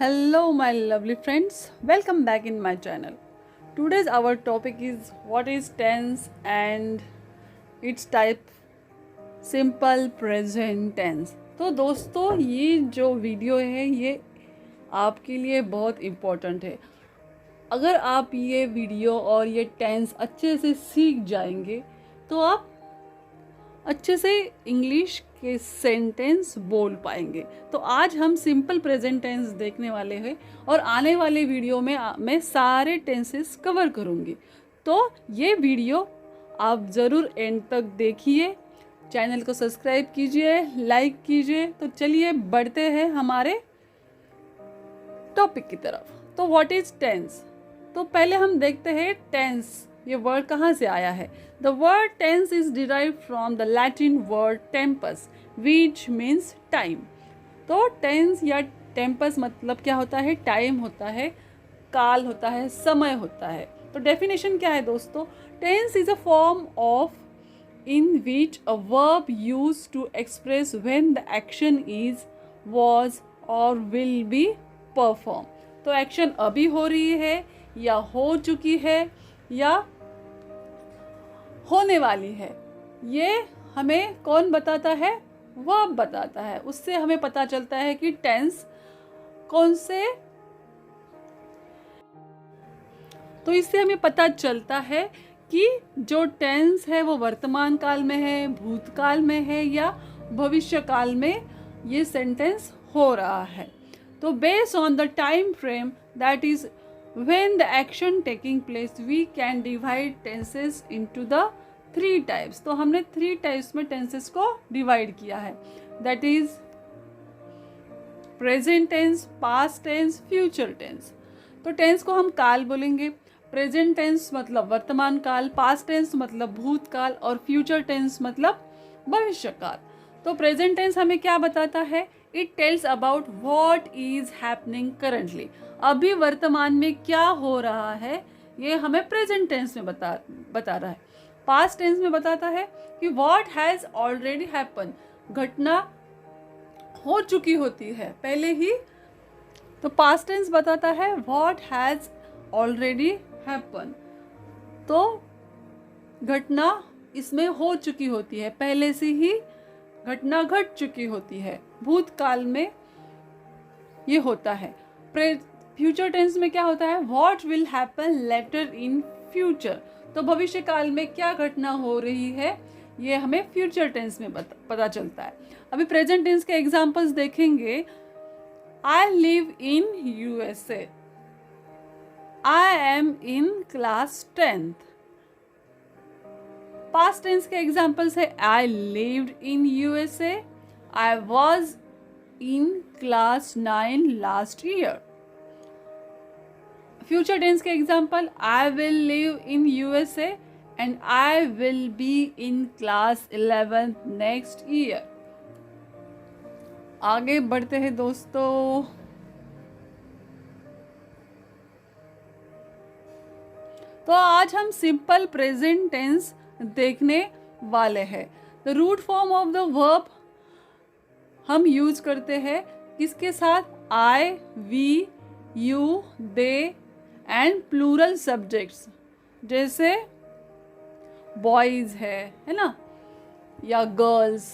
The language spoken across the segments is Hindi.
Hello, my lovely friends. Welcome back in my channel. Today's our topic is what is tense and its type simple present tense. तो दोस्तों ये जो वीडियो है ये आपके लिए बहुत इम्पोर्टेंट है। अगर आप ये वीडियो और ये टेंस अच्छे से सीख जाएंगे तो आप अच्छे से इंग्लिश के सेंटेंस बोल पाएंगे। तो आज हम सिंपल प्रेजेंट टेंस देखने वाले हैं और आने वाले वीडियो में मैं सारे टेंसेस कवर करूँगी। तो ये वीडियो आप ज़रूर एंड तक देखिए, चैनल को सब्सक्राइब कीजिए, लाइक कीजिए। तो चलिए बढ़ते हैं हमारे टॉपिक की तरफ। तो व्हाट इज टेंस? तो पहले हम देखते हैं टेंस ये वर्ड कहाँ से आया है। The word tense is derive from the Latin word tempus which means time. तो टेंस या टेम्पस मतलब क्या होता है? टाइम होता है, काल होता है, समय होता है। तो डेफिनेशन क्या है दोस्तों? Tense is a form of in which a verb used to express when the action is, was or will be performed। तो एक्शन अभी हो रही है या हो चुकी है या होने वाली है, ये हमें कौन बताता है? वर्ब बताता है। उससे हमें पता चलता है कि टेंस कौन से, तो इससे हमें पता चलता है कि जो टेंस है वो वर्तमान काल में है, भूतकाल में है या भविष्य काल में ये सेंटेंस हो रहा है। तो based on the time frame that is when the action taking place we can divide tenses into the 3 types. तो हमने 3 टाइप्स में टेंसेस को डिवाइड किया है, that is present tense, past tense, future tense. तो टेंस को हम काल बोलेंगे। प्रेजेंट टेंस मतलब वर्तमान काल, पास्ट टेंस मतलब भूतकाल और फ्यूचर टेंस मतलब भविष्य काल। तो प्रेजेंट टेंस हमें क्या बताता है? It tells about what is happening currently. अभी वर्तमान में क्या हो रहा है ये हमें प्रेजेंट टेंस में बता रहा है। पास्ट टेंस में बताता है कि व्हाट हैज ऑलरेडी हैपन, घटना हो चुकी होती है पहले ही। तो पास्ट टेंस बताता है व्हाट हैज ऑलरेडी हैपन, तो घटना इसमें हो चुकी होती है, पहले से ही घटना घट चुकी होती है। भूतकाल में ये होता है। फ्यूचर टेंस में क्या होता है? What will happen later in future. तो भविष्य काल में क्या घटना हो रही है ये हमें फ्यूचर टेंस में पता चलता है। अभी प्रेजेंट टेंस के एग्जांपल्स देखेंगे। I live in USA, I am in class 10th। Past tense के एग्जाम्पल्स है I lived in USA, I was in class 9 last year। Future tense के example I will live in USA and I will be in class 11 next year। आगे बढ़ते हैं दोस्तों। तो आज हम सिंपल प्रेजेंट टेंस देखने वाले हैं। The root form of the verb हम यूज करते हैं किसके साथ? I, we, you, they and plural subjects, जैसे बॉयज है ना, या गर्ल्स,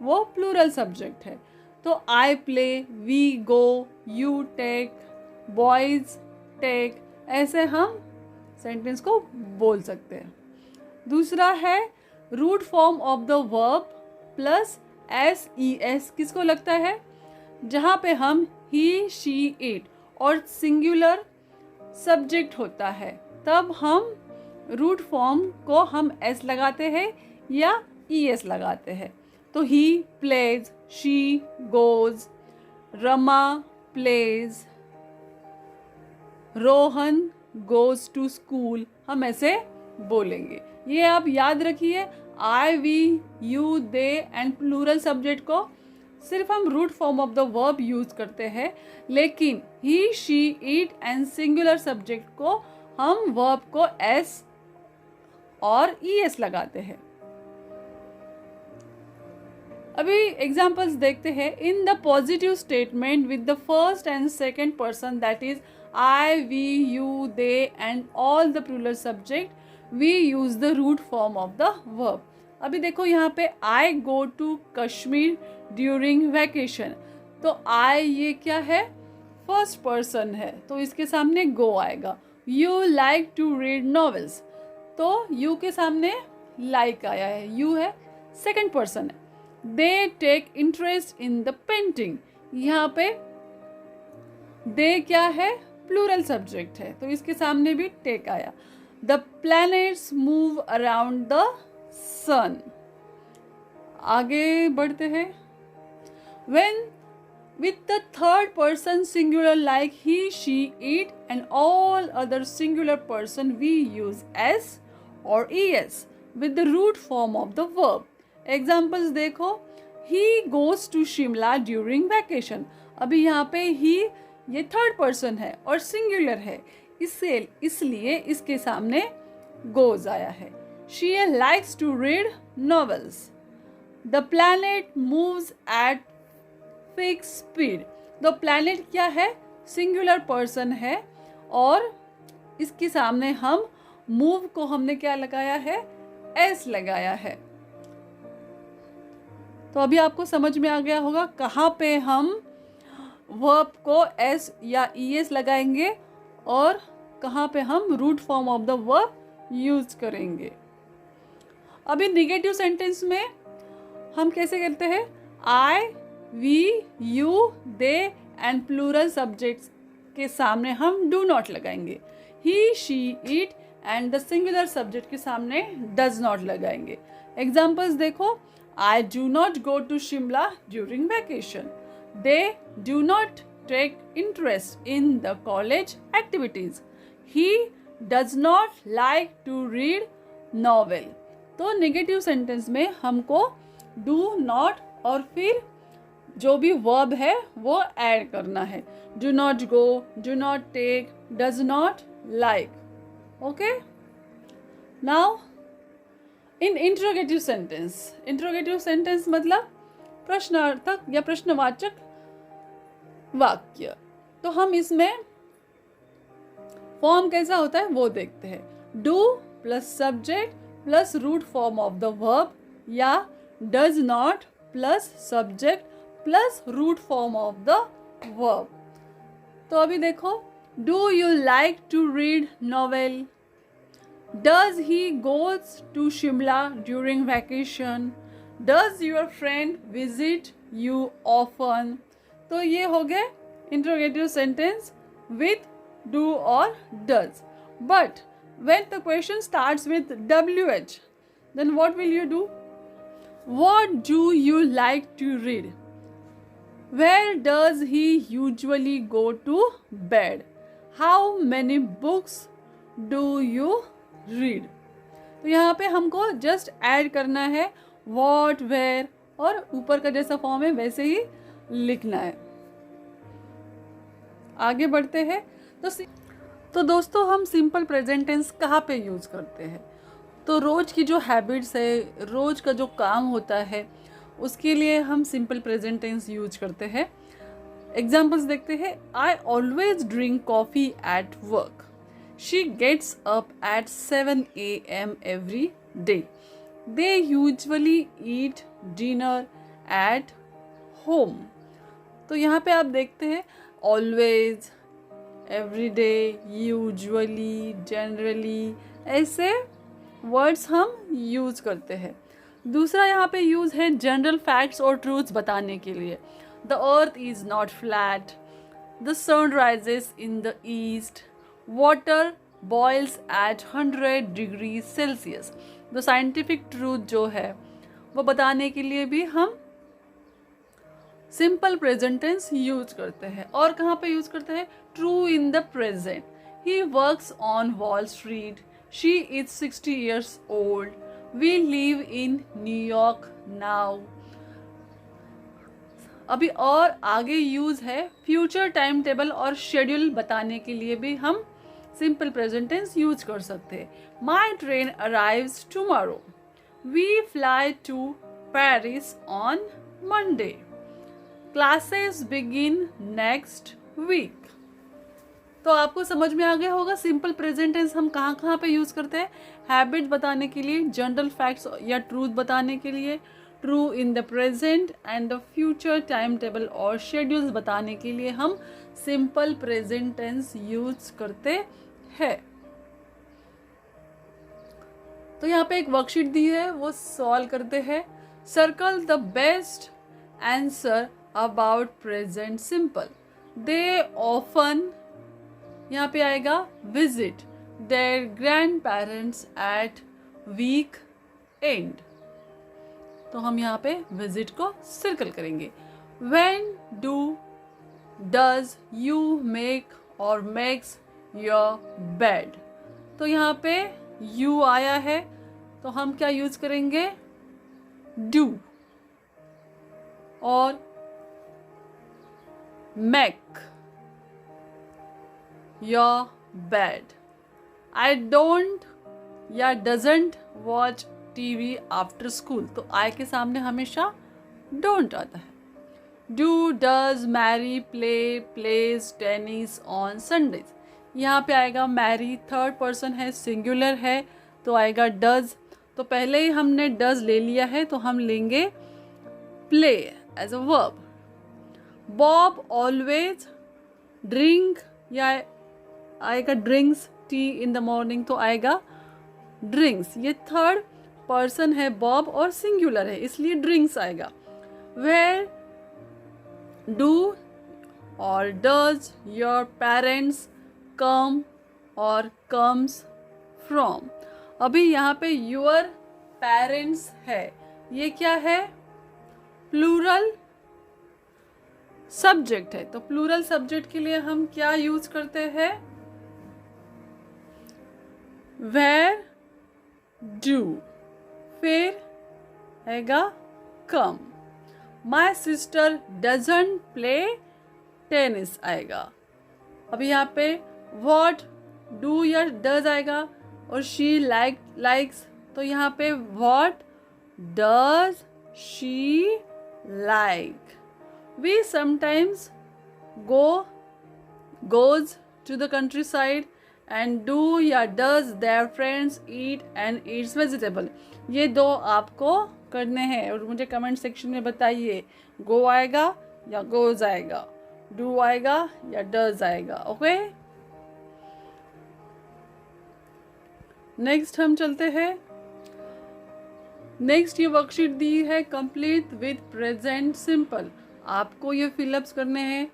वो प्लूरल सब्जेक्ट है। तो I play, we go, you take, boys take, ऐसे हम सेंटेंस को बोल सकते हैं। दूसरा है root form of the verb plus SES किसको लगता है? जहाँ पे हम ही, शी, इट और सिंगुलर सब्जेक्ट होता है तब हम रूट फॉर्म को हम S लगाते हैं या ES लगाते हैं। तो he plays, she goes, Rama plays, Rohan goes to school, हम ऐसे बोलेंगे। ये आप याद रखिए। I, we, you, they and plural subject को सिर्फ हम root form of the verb use करते हैं, लेकिन he, she, it and singular subject को हम वर्ब को S और ES लगाते हैं। अभी एग्जाम्पल्स देखते हैं. In the positive statement with the first and second person, that is I, we, you, they and all the plural subject, we use the root form of the verb. अभी देखो यहाँ पे I go to Kashmir during vacation. तो आई ये क्या है, फर्स्ट पर्सन है, तो इसके सामने गो आएगा. You like to read novels, तो यू के सामने लाइक आया है, यू है, सेकंड पर्सन है. They take interest in the painting, यहाँ पे दे क्या है, प्लूरल सब्जेक्ट है, तो इसके सामने भी टेक आया. The planets move around the sun. आगे बढ़ते हैं. When with the third person singular like he, she, it and all other singular person, we use s or es with the root form of the verb. Examples देखो. He goes to Shimla during vacation. अभी यहाँ पे he ये थर्ड पर्सन है और सिंगुलर है, इसलिए इसके सामने goes आया है. She likes to read novels. The planet moves at fix speed. तो प्लैनेट क्या है, सिंगुलर पर्सन है और इसके सामने हम मूव को हमने क्या लगाया है, एस लगाया है. तो अभी आपको समझ में आ गया होगा कहाँ पे हम वर्ब को एस या ई एस लगाएंगे और कहाँ पे हम root form of the verb use करेंगे. अभी निगेटिव सेंटेंस में हम कैसे करते हैं, I, we, you, they and plural subjects के सामने हम डू नॉट लगाएंगे. He, she, it and the singular subject के सामने डज नॉट लगाएंगे. एग्जाम्पल्स देखो. I do not go to Shimla during vacation. They do not take interest in the college activities. He does not like to read novel. तो नेगेटिव सेंटेंस में हमको डू नॉट और फिर जो भी वर्ब है वो ऐड करना है. Do not go, do not take, does not like. Okay. Now in interrogative sentence मतलब प्रश्नार्थक या प्रश्नवाचक वाक्य. तो हम इसमें फॉर्म कैसा होता है वो देखते हैं. Do plus subject plus root form of the verb या does not plus subject plus root form of the verb. तो अभी देखो. Do you like to read novel. Does he goes to Shimla during vacation. Does your friend visit you often. तो ये हो गए इंट्रोगेटिव सेंटेंस विथ डू और does. But when the question starts with WH, then what will you do? What do you like to read? Where does he usually go to bed? How many books do you read? तो यहाँ पे हमको जस्ट ऐड करना है what, where और ऊपर का जैसा फॉर्म है वैसे ही लिखना है. आगे बढ़ते हैं. तो दोस्तों हम सिंपल प्रेजेंट टेंस कहाँ पे यूज़ करते हैं? तो रोज़ की जो हैबिट्स है, रोज़ का जो काम होता है, उसके लिए हम सिंपल प्रेजेंट टेंस यूज करते हैं. एग्जाम्पल्स देखते हैं. I always drink coffee at work. She gets up at 7 AM every day. They usually eat dinner at home. तो यहाँ पे आप देखते हैं always, every day, usually, generally, ऐसे वर्ड्स हम यूज़ करते हैं. दूसरा यहाँ पे यूज़ है जनरल फैक्ट्स और ट्रूथ्स बताने के लिए. The earth is not flat. The sun rises in the east. Water boils at 100 degree Celsius. तो साइंटिफिक ट्रूथ जो है वो बताने के लिए भी हम सिंपल प्रेजेंट टेंस यूज करते हैं. और कहाँ पे यूज करते हैं? True in the present. He works on wall street. She is 60 years old. We live in New York now. अभी और आगे यूज है फ्यूचर टाइम टेबल और शेड्यूल बताने के लिए भी हम सिंपल प्रेजेंट टेंस यूज कर सकते हैं. My train arrives tomorrow. We fly to Paris on Monday. Classes begin next week. तो आपको समझ में आ गया होगा सिंपल प्रेजेंट टेंस हम कहाँ कहाँ पे यूज़ करते हैं. हैबिट बताने के लिए, जनरल फैक्ट्स या ट्रूथ बताने के लिए, true in the present and the future time table और शेड्यूल्स बताने के लिए हम सिंपल प्रेजेंट टेंस यूज करते हैं. तो यहाँ पे एक वर्कशीट दी है, वो सॉल्व करते हैं. Circle the best answer about present simple. They often, यहाँ पे आएगा visit their grandparents at weekend. तो हम यहाँ पे विजिट को सर्कल करेंगे. When do does you make और मेक्स योर बेड. तो यहाँ पे यू आया है तो हम क्या यूज करेंगे, डू. और make your bed. I don't या doesn't watch TV after school. तो आई के सामने हमेशा डोंट आता है. Do does Mary play plays tennis on Sundays. यहाँ पे आएगा मैरी, थर्ड पर्सन है, सिंगुलर है तो आएगा डज. तो पहले ही हमने डज ले लिया है तो हम लेंगे play as a verb. Bob always drink, या आएगा drinks tea in the morning तो आएगा ड्रिंक्स. ये थर्ड पर्सन है बॉब और सिंगुलर है इसलिए ड्रिंक्स आएगा. वेयर डू और डज योर पेरेंट्स कम और कम्स फ्रॉम. अभी यहाँ पे योर पेरेंट्स है, ये क्या है, प्लूरल सब्जेक्ट है. तो प्लूरल सब्जेक्ट के लिए हम क्या यूज करते हैं, वेयर डू. फिर आएगा come. My sister doesn't play tennis आएगा. अभी यहाँ पे वॉट डू या डज आएगा और शी लाइक्स. तो यहाँ पे what does she like. We sometimes goes to the countryside and do या does their friends eat and eats vegetable. ये दो आपको करने हैं और मुझे कमेंट सेक्शन में बताइए गो आएगा या गोज आएगा, डू आएगा या डज आएगा. ओके, नेक्स्ट हम चलते हैं. नेक्स्ट ये वर्कशीट दी है कंप्लीट विद प्रेजेंट सिंपल. आपको ये फिलअप्स करने हैं.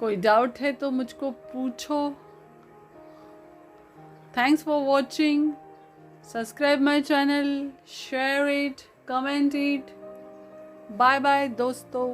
कोई डाउट है तो मुझको पूछो. Thanks for watching. Subscribe my channel, share it, comment it. Bye bye दोस्तों.